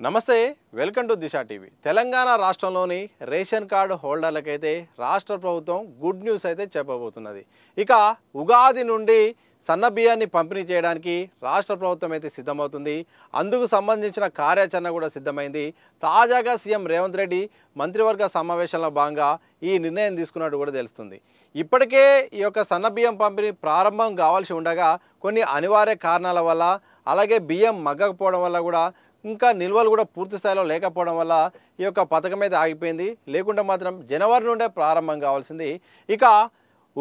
నమస్తే welcome to Disha TV Telangana రాష్ట్రంలోని ration card హోల్డర్లకైతే రాష్ట్ర ప్రభుత్వం గుడ్ న్యూస్ అయితే చెప్పబోతున్నది. ఇక ఉగాది నుండి సన్న బియ్యాన్ని పంపిణీ చేయడానికి రాష్ట్ర ప్రభుత్వం అయితే సిద్ధమవుతుంది. అందుకు సంబంధించిన కార్యాచరణ కూడా సిద్ధమైంది. తాజాగా సీఎం రేవంత్ రెడ్డి మంత్రివర్గ సమావేశంలో భాగంగా ఈ నిర్ణయం తీసుకున్నట్టు కూడా తెలుస్తుంది. ఇప్పటికే ఈ యొక్క సన్న బియ్యం పంపిణీ ప్రారంభం కావాల్సి ఉండగా కొన్ని అనివార్య కారణాల వల్ల అలాగే బియ్యం మగ్గకపోవడం వల్ల కూడా ఇంకా నిల్వలు కూడా పూర్తి స్థాయిలో లేకపోవడం వల్ల ఈ యొక్క పథకం అయితే ఆగిపోయింది. లేకుంటే మాత్రం జనవరి నుండే ప్రారంభం కావాల్సింది. ఇక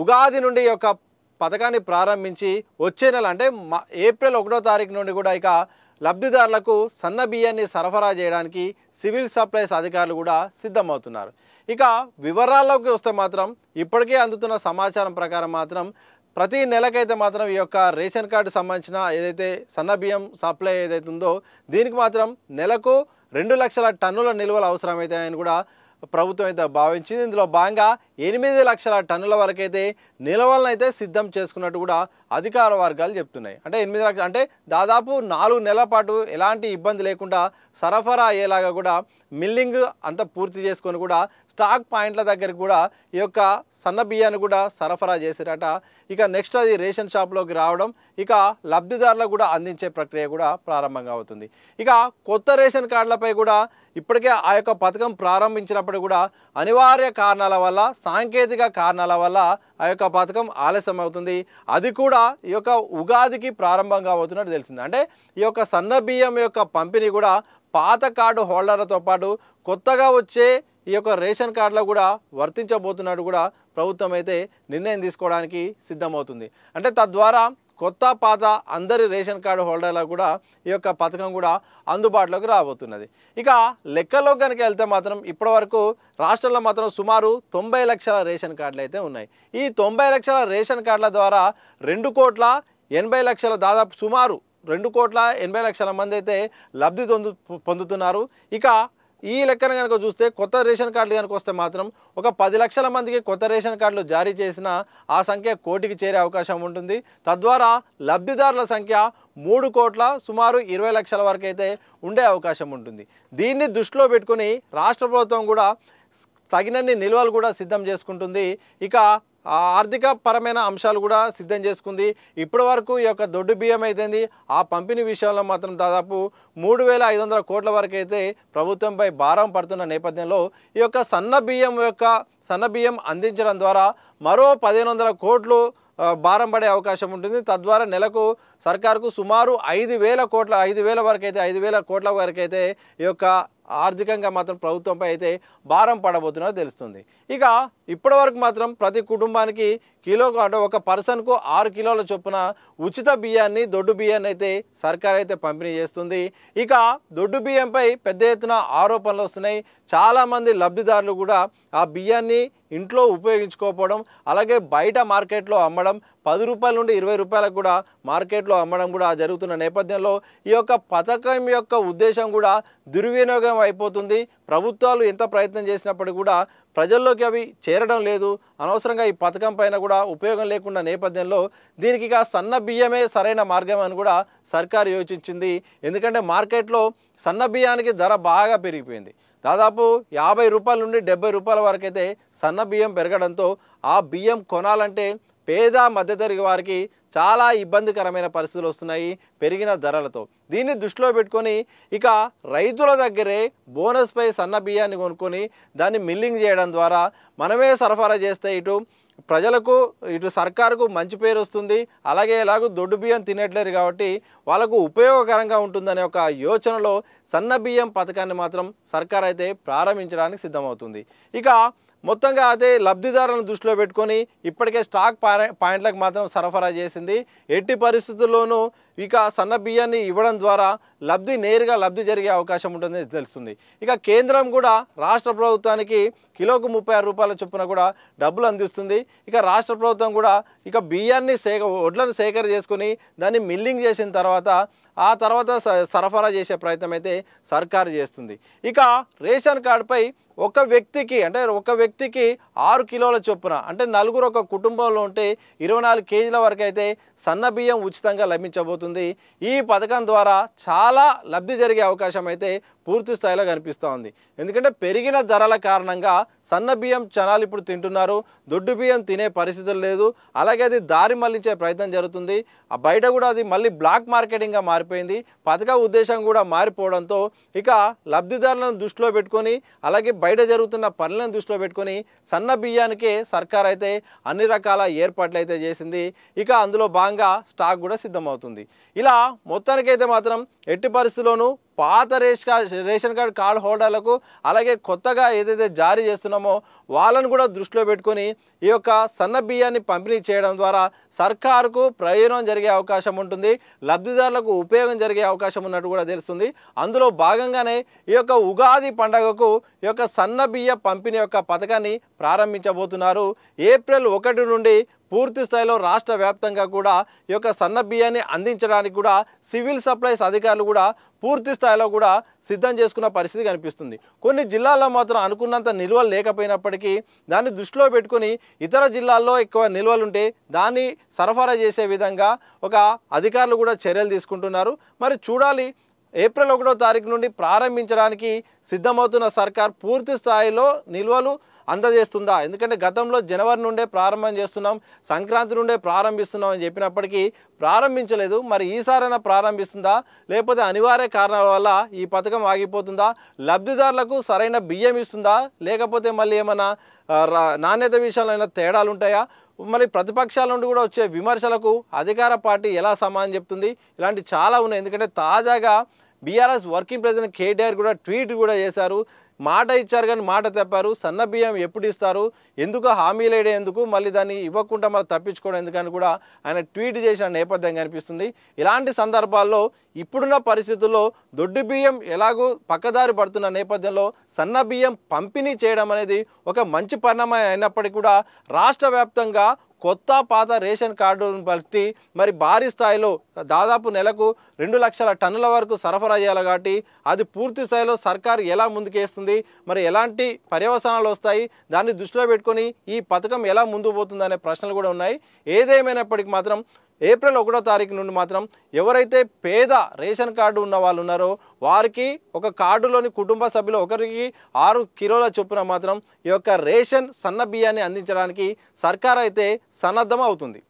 ఉగాది నుండి ఈ యొక్క పథకాన్ని ప్రారంభించి వచ్చే నెల అంటే ఏప్రిల్ 1వ తారీఖు నుండి కూడా ఇక లబ్ధిదారులకు సన్న బియ్యాన్ని సరఫరా చేయడానికి సివిల్ సప్లైస్ అధికారులు కూడా సిద్ధమవుతున్నారు. ఇక వివరాల్లోకి వస్తే మాత్రం ఇప్పటికే అందుతున్న సమాచారం ప్రకారం మాత్రం ప్రతి నెలకైతే మాత్రం ఈ యొక్క రేషన్ కార్డు సంబంధించిన ఏదైతే సన్న బియ్యం సప్లై ఏదైతే ఉందో దీనికి మాత్రం నెలకు 2 లక్షల టన్నుల నిల్వలు అవసరమవుతాయని కూడా ప్రభుత్వం అయితే భావించింది. ఇందులో భాగంగా 8 లక్షల టన్నుల వరకు అయితే నిల్వలను అయితే సిద్ధం చేసుకున్నట్టు కూడా అధికార వర్గాలు చెప్తున్నాయి. అంటే 8 లక్షలు అంటే దాదాపు 4 నెలల పాటు ఎలాంటి ఇబ్బంది లేకుండా సరఫరా అయ్యేలాగా కూడా మిల్లింగ్ అంతా పూర్తి చేసుకొని కూడా స్టాక్ పాయింట్ల దగ్గరికి కూడా ఈ యొక్క సన్న బియ్యాన్ని కూడా సరఫరా చేశారట. ఇక నెక్స్ట్ అది రేషన్ షాప్లోకి రావడం ఇక లబ్ధిదారులకు కూడా అందించే ప్రక్రియ కూడా ప్రారంభంగా అవుతుంది. ఇక కొత్త రేషన్ కార్డులపై కూడా ఇప్పటికే ఆ యొక్క పథకం ప్రారంభించినప్పుడు కూడా అనివార్య కారణాల వల్ల సాంకేతిక కారణాల వల్ల ఆ యొక్క పథకం ఆలస్యం అవుతుంది. అది కూడా ఈ యొక్క ఉగాదికి ప్రారంభంగా అవుతున్నట్టు తెలిసింది. అంటే ఈ యొక్క సన్న బియ్యం యొక్క పంపిణీ కూడా పాత కార్డు హోల్డర్లతో పాటు కొత్తగా వచ్చే ఈ యొక్క రేషన్ కార్డులో కూడా వర్తించబోతున్నట్టు కూడా ప్రభుత్వం అయితే నిర్ణయం తీసుకోవడానికి సిద్ధమవుతుంది. అంటే తద్వారా కొత్త పాత అందరి రేషన్ కార్డు హోల్డర్లకు కూడా ఈ యొక్క పథకం కూడా అందుబాటులోకి రాబోతున్నది. ఇక లెక్కలో కనుక వెళ్తే మాత్రం ఇప్పటివరకు రాష్ట్రంలో మాత్రం సుమారు 90 లక్షల రేషన్ కార్డులు అయితే ఉన్నాయి. ఈ 90 లక్షల రేషన్ కార్డుల ద్వారా 2,80,00,000 దాదాపు సుమారు 2,80,00,000 మంది అయితే లబ్ధి పొందుతున్నారు. ఇక ఈ లెక్కన కనుక చూస్తే కొత్త రేషన్ కార్డులు కనుక వస్తే మాత్రం ఒక 10 లక్షల మందికి కొత్త రేషన్ కార్డులు జారీ చేసిన ఆ సంఖ్య కోటికి చేరే అవకాశం ఉంటుంది. తద్వారా లబ్ధిదారుల సంఖ్య 3 కోట్ల సుమారు 20 లక్షల వరకు అయితే ఉండే అవకాశం ఉంటుంది. దీన్ని దృష్టిలో పెట్టుకుని రాష్ట్ర ప్రభుత్వం కూడా తగినన్ని నిల్వలు కూడా సిద్ధం చేసుకుంటుంది. ఇక ఆర్థిక పరమైన అంశాలు కూడా సిద్ధం చేసుకుంది. ఇప్పటి వరకు ఈ యొక్క దొడ్డు బియ్యం అయితేంది ఆ పంపిణీ విషయంలో మాత్రం దాదాపు 3,500 కోట్ల వరకు అయితే ప్రభుత్వంపై భారం పడుతున్న నేపథ్యంలో ఈ యొక్క సన్న బియ్యం అందించడం ద్వారా మరో 1,500 కోట్లు భారం పడే అవకాశం ఉంటుంది. తద్వారా నెలకు సర్కారుకు సుమారు 5,000 కోట్ల వరకు అయితే ఈ యొక్క ఆర్థికంగా మాత్రం ప్రభుత్వంపై అయితే భారం పడబోతున్నది తెలుస్తుంది. ఇక ఇప్పటివరకు మాత్రం ప్రతి కుటుంబానికి కిలోకు అంటే ఒక పర్సన్కు 6 కిలోల చొప్పున ఉచిత బియ్యాన్ని దొడ్డు బియ్యాన్ని అయితే సర్కార్ అయితే పంపిణీ చేస్తుంది. ఇక దొడ్డు బియ్యంపై పెద్ద ఎత్తున ఆరోపణలు వస్తున్నాయి. చాలామంది లబ్ధిదారులు కూడా ఆ బియ్యాన్ని ఇంట్లో ఉపయోగించుకోకపోవడం అలాగే బయట మార్కెట్లో అమ్మడం 10 రూపాయల నుండి 20 రూపాయలకు కూడా మార్కెట్లో అమ్మడం కూడా జరుగుతున్న నేపథ్యంలో ఈ యొక్క పథకం యొక్క ఉద్దేశం కూడా దుర్వినియోగం అయిపోతుంది. ప్రభుత్వాలు ఎంత ప్రయత్నం చేసినప్పటికీ కూడా ప్రజల్లోకి అవి చేరడం లేదు. అనవసరంగా ఈ పథకం పైన కూడా ఉపయోగం లేకుండా నేపథ్యంలో దీనికి ఇక సన్న బియ్యమే సరైన మార్గం అని కూడా సర్కారు యోచించింది. ఎందుకంటే మార్కెట్లో సన్న బియ్యానికి ధర బాగా పెరిగిపోయింది. దాదాపు 50 రూపాయల నుండి 70 రూపాయల వరకు అయితే సన్న బియ్యం పెరగడంతో ఆ బియ్యం కొనాలంటే పేద మధ్యతరగతి వారికి చాలా ఇబ్బందికరమైన పరిస్థితులు వస్తున్నాయి పెరిగిన ధరలతో. దీన్ని దృష్టిలో పెట్టుకొని ఇక రైతుల దగ్గరే బోనస్పై సన్న బియ్యాన్ని కొనుక్కొని దాన్ని మిల్లింగ్ చేయడం ద్వారా మనమే సరఫరా చేస్తే ఇటు ప్రజలకు ఇటు సర్కారుకు మంచి పేరు వస్తుంది. అలాగే ఎలాగో దొడ్డు బియ్యం తినట్లేరు కాబట్టి వాళ్ళకు ఉపయోగకరంగా ఉంటుందనే ఒక యోచనలో సన్న బియ్యం పథకాన్ని మాత్రం సర్కార్ అయితే ప్రారంభించడానికి సిద్ధమవుతుంది. ఇక మొత్తంగా అయితే లబ్ధిదారులను దృష్టిలో పెట్టుకొని ఇప్పటికే స్టాక్ పాయింట్లకు మాత్రం సరఫరా చేసింది. ఎట్టి పరిస్థితుల్లోనూ ఇక సన్న బియ్యాన్ని ఇవ్వడం ద్వారా నేరుగా లబ్ధి జరిగే అవకాశం ఉంటుందని తెలుస్తుంది. ఇక కేంద్రం కూడా రాష్ట్ర ప్రభుత్వానికి కిలోకు 36 రూపాయల చొప్పున కూడా డబ్బులు అందిస్తుంది. ఇక రాష్ట్ర ప్రభుత్వం కూడా ఇక బియ్యాన్ని వడ్లను సేకరణ చేసుకుని దాన్ని మిల్లింగ్ చేసిన తర్వాత ఆ తర్వాత సరఫరా చేసే ప్రయత్నం అయితే సర్కారు చేస్తుంది. ఇక రేషన్ కార్డుపై ఒక వ్యక్తికి 6 కిలోల చొప్పున అంటే నలుగురు ఒక కుటుంబంలో ఉంటే 24 కేజీల వరకు అయితే సన్న బియ్యం ఉచితంగా లభించబోతుంది. ఈ పథకం ద్వారా చాలా లబ్ధి జరిగే అవకాశం అయితే పూర్తి స్థాయిలో కనిపిస్తూ ఉంది. ఎందుకంటే పెరిగిన ధరల కారణంగా సన్న బియ్యం జనాలు ఇప్పుడు తింటున్నారు, దొడ్డు బియ్యం తినే పరిస్థితులు లేదు. అలాగే అది దారి మళ్లించే ప్రయత్నం జరుగుతుంది. ఆ బయట కూడా అది మళ్ళీ బ్లాక్ మార్కెటింగ్గా మారిపోయింది. పథక ఉద్దేశం కూడా మారిపోవడంతో ఇక లబ్ధిదారులను దృష్టిలో పెట్టుకొని అలాగే బయట జరుగుతున్న పనులను దృష్టిలో పెట్టుకొని సన్న బియ్యానికే సర్కార్ అయితే అన్ని రకాల ఏర్పాట్లు అయితే చేసింది. ఇక అందులో భాగంగా స్టాక్ కూడా సిద్ధమవుతుంది. ఇలా మొత్తానికైతే మాత్రం ఎట్టి పరిస్థితుల్లోనూ పాత రేషన్ కార్డు హోల్డర్లకు అలాగే కొత్తగా ఏదైతే జారీ చేస్తున్నామో వాళ్ళను కూడా దృష్టిలో పెట్టుకొని ఈ యొక్క సన్న బియ్యాన్ని పంపిణీ చేయడం ద్వారా సర్కారుకు ప్రయోజనం జరిగే అవకాశం ఉంటుంది, లబ్ధిదారులకు ఉపయోగం జరిగే అవకాశం ఉన్నట్టు కూడా తెలుస్తుంది. అందులో భాగంగానే ఈ యొక్క ఉగాది పండుగకు ఈ యొక్క సన్న బియ్య పంపిణీ యొక్క పథకాన్ని ప్రారంభించబోతున్నారు. ఏప్రిల్ 1 నుండి పూర్తి స్థాయిలో రాష్ట్ర వ్యాప్తంగా కూడా ఈ యొక్క సన్న బియ్యాన్ని అందించడానికి కూడా సివిల్ సప్లైస్ అధికారులు కూడా పూర్తి స్థాయిలో కూడా సిద్ధం చేసుకున్న పరిస్థితి కనిపిస్తుంది. కొన్ని జిల్లాల్లో మాత్రం అనుకున్నంత నిల్వలు లేకపోయినప్పటికీ దాన్ని దృష్టిలో పెట్టుకొని ఇతర జిల్లాల్లో ఎక్కువ నిల్వలుంటే దాన్ని సరఫరా చేసే విధంగా ఒక అధికారులు కూడా చర్యలు తీసుకుంటున్నారు. మరి చూడాలి, ఏప్రిల్ 1వ తారీఖు నుండి ప్రారంభించడానికి సిద్ధమవుతున్న సర్కార్ పూర్తి స్థాయిలో నిల్వలు అందజేస్తుందా? ఎందుకంటే గతంలో జనవరి నుండే ప్రారంభం చేస్తున్నాం, సంక్రాంతి నుండే ప్రారంభిస్తున్నాం అని చెప్పినప్పటికీ ప్రారంభించలేదు. మరి ఈసారైనా ప్రారంభిస్తుందా, లేకపోతే అనివార్య కారణాల వల్ల ఈ పథకం ఆగిపోతుందా? లబ్ధిదారులకు సరైన బియ్యం ఇస్తుందా, లేకపోతే మళ్ళీ ఏమైనా నాణ్యత విషయంలో తేడాలు ఉంటాయా? మరి ప్రతిపక్షాల నుండి కూడా వచ్చే విమర్శలకు అధికార పార్టీ ఎలా సమాధానం చెప్తుంది? ఇలాంటి చాలా ఉన్నాయి. ఎందుకంటే తాజాగా బీఆర్ఎస్ వర్కింగ్ ప్రెసిడెంట్ కేటీఆర్ కూడా ట్వీట్ కూడా చేశారు. మాట ఇచ్చారు కానీ మాట తప్పారు. సన్న బియ్యం ఎప్పుడు ఇస్తారు, ఎందుకు హామీలు ఎందుకు, మళ్ళీ దాన్ని ఇవ్వకుండా మళ్ళీ తప్పించుకోవడం ఎందుకని కూడా ఆయన ట్వీట్ చేసిన నేపథ్యం కనిపిస్తుంది. ఇలాంటి సందర్భాల్లో ఇప్పుడున్న పరిస్థితుల్లో దొడ్డు బియ్యం ఎలాగో పక్కదారి పడుతున్న నేపథ్యంలో సన్న బియ్యం పంపిణీ చేయడం అనేది ఒక మంచి పరిణామం అయినప్పటికీ కూడా రాష్ట్ర వ్యాప్తంగా కొత్త పాత రేషన్ కార్డును బట్టి మరి భారీ స్థాయిలో దాదాపు నెలకు 2 లక్షల టన్నుల వరకు సరఫరా చేయాలి. కాబట్టి అది పూర్తి స్థాయిలో సర్కారు ఎలా ముందుకేస్తుంది, మరి ఎలాంటి పర్యవసానాలు వస్తాయి, దాన్ని దృష్టిలో పెట్టుకొని ఈ పథకం ఎలా ముందుకు పోతుందనే ప్రశ్నలు కూడా ఉన్నాయి. ఏదేమైనప్పటికీ మాత్రం ఏప్రిల్ 1వ తారీఖు నుండి మాత్రం ఎవరైతే పేద రేషన్ కార్డు ఉన్న వాళ్ళు ఉన్నారో వారికి ఒక కార్డులోని కుటుంబ సభ్యులు ఒకరికి 6 కిలోల చొప్పున మాత్రం ఈ యొక్క రేషన్ సన్న బియ్యాన్ని అందించడానికి సర్కార్ అయితే సన్నద్ధం అవుతుంది.